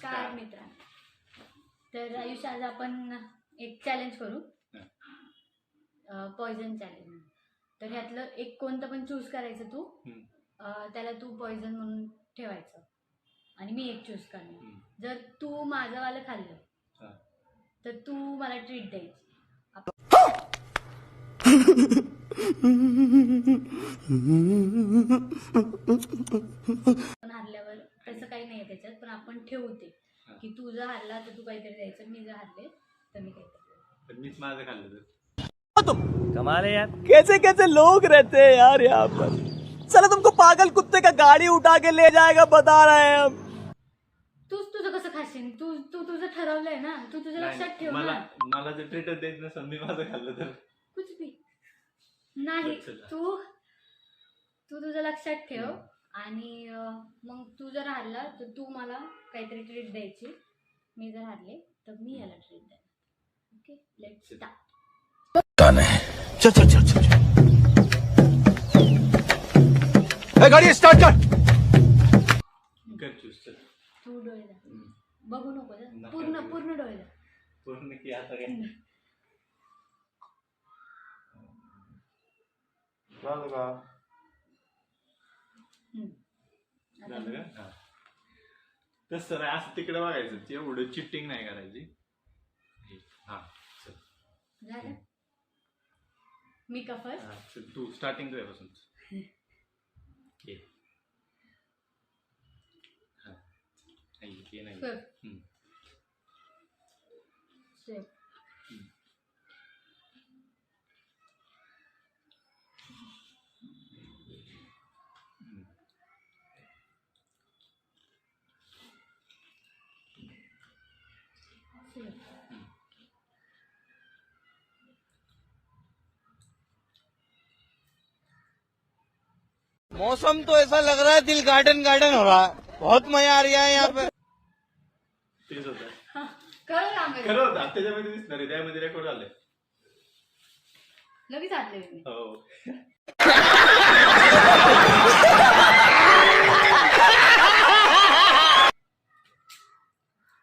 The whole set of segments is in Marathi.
नमस्कार मित्रांनो. तर आयुष आज आपण एक चॅलेंज करू, पॉइझन चॅलेंज. तर ह्यातलं एक कोणतं पण चूज करायचं तू, त्याला तू पॉइझन म्हणून ठेवायचं आणि मी एक चूज करणार. जर तू माझं वालं खाल्लं तर तू मला ट्रीट द्यायची. पण हारल्यावर तसं काही नाही त्याच्यात, पण आपण ठेवते की तू जर हारला तर तू काहीतरी द्यायचं, मी जर हारले तर मी काहीतरी. मीच माझं खाल्लं तर तुम कमाल है यार, कैसे कैसे लोग रहते हैं यार यहाँ पर. चलो तुमको पागल कुत्ते का गाड़ी उठा के ले जाएगा बता रहे हैं हम. तूच तुझं कसं खाशील? तू तू तुझं ठरवलंय ना, तू तुझं लक्षात ठेव मला ना. मला जर ट्रीटच द्यायचं नसेल, मी माझं खाल्लं तर कुछ भी नाही. तू तू तुझं लक्षात ठेव आणि मग तू जर हारला तर तू मला काहीतरी ट्रीट द्यायची, मी जर हारले तर मी याला ट्रीट द्यायला. Okay, let's start. चल चल चल चल गाड़ी स्टार्ट कर. चूस चल. तू डोळे दा, बघू नको ना. पूर्ण पूर्ण डोळे दा. पूर्ण की आता काय झालं का? झालं का? तसं नाही, असं तिकडे बघायचं, एवढं चिटिंग नाही करायची. हा चल झालं. मी का फर्स्ट? चल तू स्टार्टिंग करायपासून. नाही. मौसम तो ऐसा लग रहा है दिल गार्डन गार्डन हो रहा है. बहुत मजा आ रहा है यहाँ पे. तेच होतं. खरं होतं. त्याच्यामध्ये दिसणार आहे, त्यामध्ये रेकॉर्ड झालंय. लगेच आले मी. हो.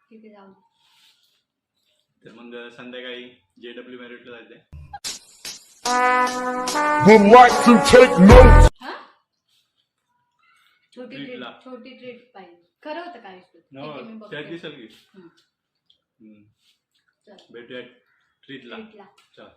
ठीक आहे, जाऊ. तर मग संध्याकाळी JW मॅरिटला जायचंय. छोटी ट्रीट पाहिजे. खरं होतं काय? त्या दिसेल की भेटूया ट्रीटला. चल.